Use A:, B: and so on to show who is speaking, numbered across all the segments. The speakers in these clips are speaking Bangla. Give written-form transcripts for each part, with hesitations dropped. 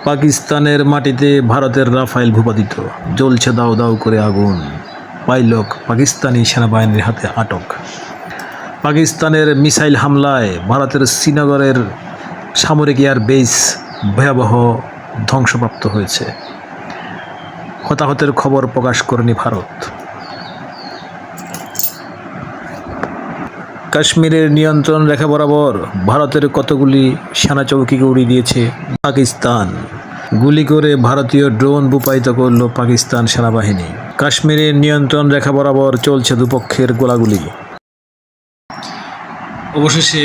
A: পাকিস্তানের মাটিতে ভারতের রাফাইল ভূপাতিত, জ্বলছে দাউ দাউ করে আগুন। পাইলট পাকিস্তানি সেনাবাহিনীর হাতে আটক। পাকিস্তানের মিসাইল হামলায় ভারতের শ্রীনগরের সামরিক এয়ারবেস ভয়াবহ ধ্বংসপ্রাপ্ত হয়েছে। হতাহতের খবর প্রকাশ করেনি ভারত। কাশ্মীরের নিয়ন্ত্রণ রেখা বরাবর ভারতের কতগুলি সেনা চৌকিকে উড়িয়ে দিয়েছে পাকিস্তান। গুলি করে ভারতীয় ড্রোন ভূপাতিত করল পাকিস্তান সেনাবাহিনী। কাশ্মীরের নিয়ন্ত্রণ রেখা বরাবর চলছে দুপক্ষের গোলাগুলি। অবশেষে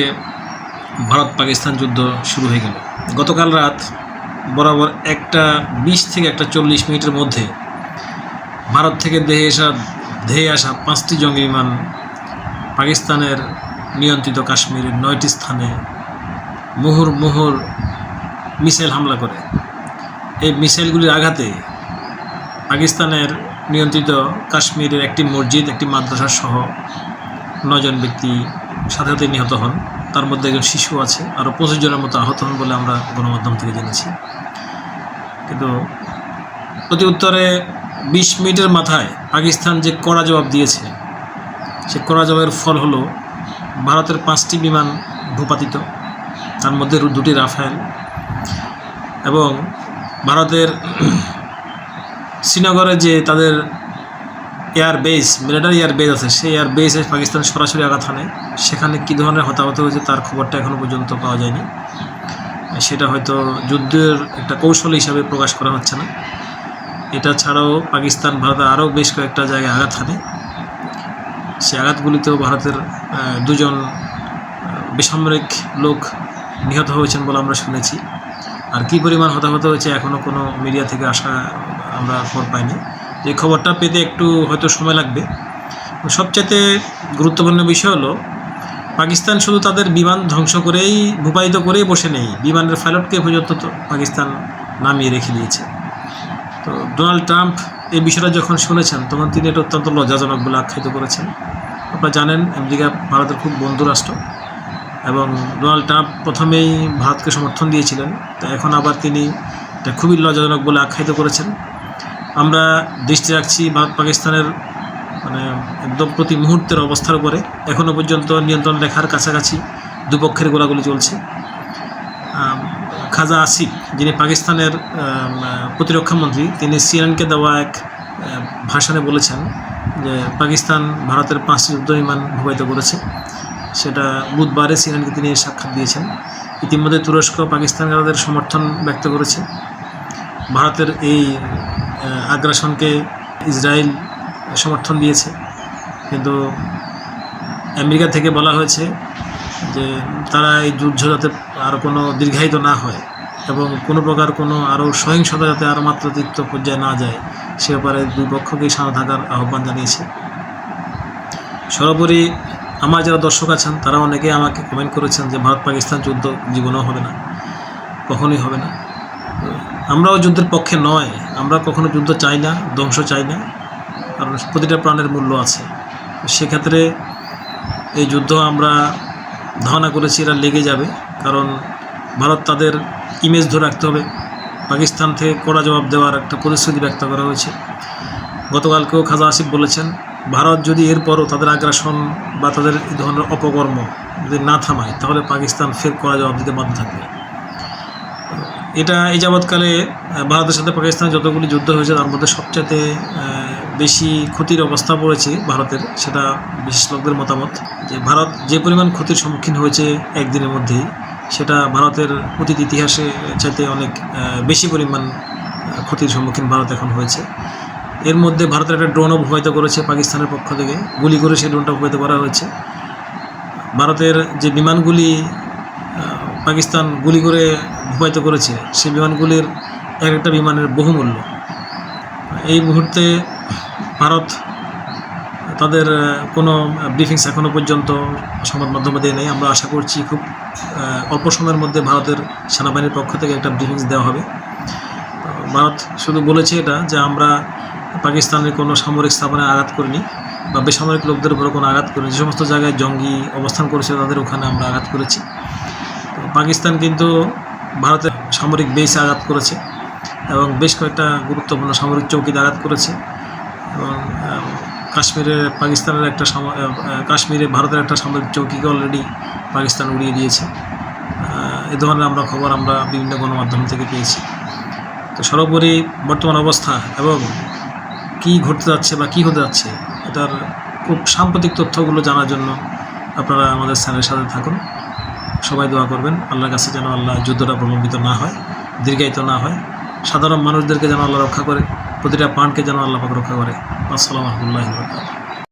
A: ভারত পাকিস্তান যুদ্ধ শুরু হয়ে গেল। গতকাল রাত বরাবর 1:20 থেকে 1:40 মিনিটের মধ্যে ভারত থেকে ধেয়ে আসা 5টি জঙ্গি বিমান পাকিস্তানের নিয়ন্ত্রিত কাশ্মীরের 9টি স্থানে মুহুর্মুহুর মিসাইল হামলা করে। এই মিসাইলগুলির আঘাতে পাকিস্তানের নিয়ন্ত্রিত কাশ্মীরের একটি মসজিদ, একটি মাদ্রাসা সহ 9 জন ব্যক্তি সাথে সাথে নিহত হন। তার মধ্যে একজন শিশু আছে। আরও 25 জনের মতো আহত হন বলে আমরা গণমাধ্যম থেকে জেনেছি। কিন্তু প্রতি উত্তরে 20 মিনিটের মাথায় পাকিস্তান যে কড়া জবাব দিয়েছে, সে কড়া জবাবের ফল হলো ভারতের 5টি বিমান ভূপাতিত, তার মধ্যে 2টি রাফায়েল, এবং ভারতের শ্রীনগরে যে তাদের এয়ারবেস, মিলিটারি এয়ারবেস আছে, সেই এয়ারবেসে পাকিস্তান সরাসরি আঘাত হানে। সেখানে কী ধরনের হতাহত হয়েছে তার খবরটা এখনও পর্যন্ত পাওয়া যায়নি। সেটা হয়তো যুদ্ধের একটা কৌশল হিসাবে প্রকাশ করা হচ্ছে না। এটা ছাড়াও পাকিস্তান ভারতের আরও বেশ কয়েকটা জায়গায় আঘাত হানে। সেই আঘাতগুলিতেও ভারতের 2 জন বেসামরিক লোক নিহত হয়েছেন বলে আমরা শুনেছি। আর কী পরিমাণ হতাহত হয়েছে এখনও কোনো মিডিয়া থেকে আসা আমরা খবর পাইনি। এই খবরটা পেতে একটু হয়তো সময় লাগবে। সবচেয়ে গুরুত্বপূর্ণ বিষয় হলো পাকিস্তান শুধু তাদের বিমান ধ্বংস করেই, ভূপাতিত করেই বসে নেই, বিমানের পাইলটকে পর্যন্ত পাকিস্তান নামিয়ে রেখে দিয়েছে। তো ডোনাল্ড ট্রাম্প এই বিষয়টা যখন শুনেছেন তখন তিনি এটা অত্যন্ত লজ্জাজনক বলে আখ্যায়িত করেছেন। আপনারা জানেন আমেরিকা ভারতের খুব বন্ধু রাষ্ট্র, এবং ডোনাল্ড ট্রাম্প প্রথমেই ভারতকে সমর্থন দিয়েছিলেন। তো এখন আবার তিনি এটা খুবই লজ্জাজনক বলে আখ্যায়িত করেছেন। আমরা দৃষ্টি রাখছি ভারত পাকিস্তানের একদম প্রতি মুহূর্তের অবস্থার উপরে। এখনও পর্যন্ত নিয়ন্ত্রণ রেখার কাছাকাছি দুপক্ষের গোলাগুলি চলছে। খাজা আসিফ, যিনি পাকিস্তানের প্রতিরক্ষা মন্ত্রী, তিনি সিএনএনকে দেওয়া এক ভাষণে বলেছেন যে পাকিস্তান ভারতের 5টি যুদ্ধ বিমান ভূপাতিত করেছে। সেটা বুধবারে সিএনএনকে তিনি সাক্ষাৎ দিয়েছেন। ইতিমধ্যে তুরস্ক পাকিস্তানকে তাদের সমর্থন ব্যক্ত করেছে। ভারতের এই আগ্রাসনকে ইসরায়েল সমর্থন দিয়েছে, কিন্তু আমেরিকা থেকে বলা হয়েছে যে তারা এই যুদ্ধ যাতে আরও কোনো দীর্ঘায়িত না হয় এবং কোনো প্রকার কোনো আরও সহিংসতা যাতে আরও মাত্রাতিরিক্ত পর্যায়ে না যায়, সে ব্যাপারে 2 পক্ষকেই শান্ত থাকার আহ্বান জানিয়েছে। সর্বোপরি আমার যারা দর্শক আছেন তারা অনেকেই আমাকে কমেন্ট করেছেন যে ভারত পাকিস্তান যুদ্ধ জীবনেও হবে না, কখনোই হবে না। আমরাও যুদ্ধের পক্ষে নয়, আমরা কখনো যুদ্ধ চাই না, ধ্বংস চাই না, কারণ প্রতিটা প্রাণের মূল্য আছে। সেক্ষেত্রে এই যুদ্ধ আমরা ধারণা করেছি এরা লেগে যাবে, কারণ ভারত তাদের ইমেজ ধরে রাখতে হবে। পাকিস্তান থেকে কড়া জবাব দেওয়ার একটা প্রতিশ্রুতি ব্যক্ত করা হয়েছে। গতকালকেও খাজা আসিফ বলেছেন ভারত যদি এরপরও তাদের আগ্রাসন বা তাদের এই ধরনের অপকর্ম যদি না থামায় তাহলে পাকিস্তান ফের কড়া জবাব দিতে বাধ্য থাকবে। এটা এই যাবৎকালে ভারতের সাথে পাকিস্তান যতগুলি যুদ্ধ হয়েছে তার মধ্যে সবচেয়ে বেশি ক্ষতির অবস্থা পড়েছে ভারতের, সেটা বিশেষ লোকদের মতামত যে ভারত যে পরিমাণ ক্ষতির সম্মুখীন হয়েছে একদিনের মধ্যেই, সেটা ভারতের অতীত ইতিহাসে চাইতে অনেক বেশি পরিমাণ ক্ষতির সম্মুখীন ভারত এখন হয়েছে। এর মধ্যে ভারতের একটা ড্রোনও ভূপাতিত করেছে পাকিস্তানের পক্ষ থেকে, গুলি করে সেই ড্রোনটা ভূপাতিত করা হয়েছে। ভারতের যে বিমানগুলি পাকিস্তান গুলি করে ভূপাতিত করেছে সেই বিমানগুলির একটা বিমানের বহুমূল্য। এই মুহূর্তে ভারত তাদের কোনো ব্রিফিংস এখনও পর্যন্ত সংবাদ মাধ্যমে দেয় নেই। আমরা আশা করছি খুব অল্প সময়ের মধ্যে ভারতের সেনাবাহিনীর পক্ষ থেকে একটা ব্রিফিংস দেওয়া হবে। ভারত শুধু বলেছে এটা যে আমরা পাকিস্তানের কোনো সামরিক স্থাপনায় আঘাত করিনি বা বেসামরিক লোকদের উপরে কোনো আঘাত করিনি। যে সমস্ত জায়গায় জঙ্গি অবস্থান করেছে তাদের ওখানে আমরা আঘাত করেছি। পাকিস্তান কিন্তু ভারতের সামরিক বেসে আঘাত করেছে এবং বেশ কয়েকটা গুরুত্বপূর্ণ সামরিক চৌকিতে আঘাত করেছে এবং কাশ্মীরে ভারতের একটা সামরিক চৌকিকে অলরেডি পাকিস্তান উড়িয়ে দিয়েছে। এ ধরনের খবর আমরা বিভিন্ন গণমাধ্যম থেকে পেয়েছি। তো সর্বোপরি বর্তমান অবস্থা এবং কী ঘটতে যাচ্ছে বা কী হতে যাচ্ছে এটার খুব সাম্প্রতিক তথ্যগুলো জানার জন্য আপনারা আমাদের চ্যানেলের সাথে থাকুন। সবাই দোয়া করবেন আল্লাহর কাছে যেন আল্লাহ যুদ্ধটা প্রলম্বিত না হয়, দীর্ঘায়িত না হয়, সাধারণ মানুষদেরকে যেন আল্লাহ রক্ষা করে, প্রতিটা প্রাণকে যেন আল্লাহ পাক রক্ষা করে। আসসালামু আলাইকুম।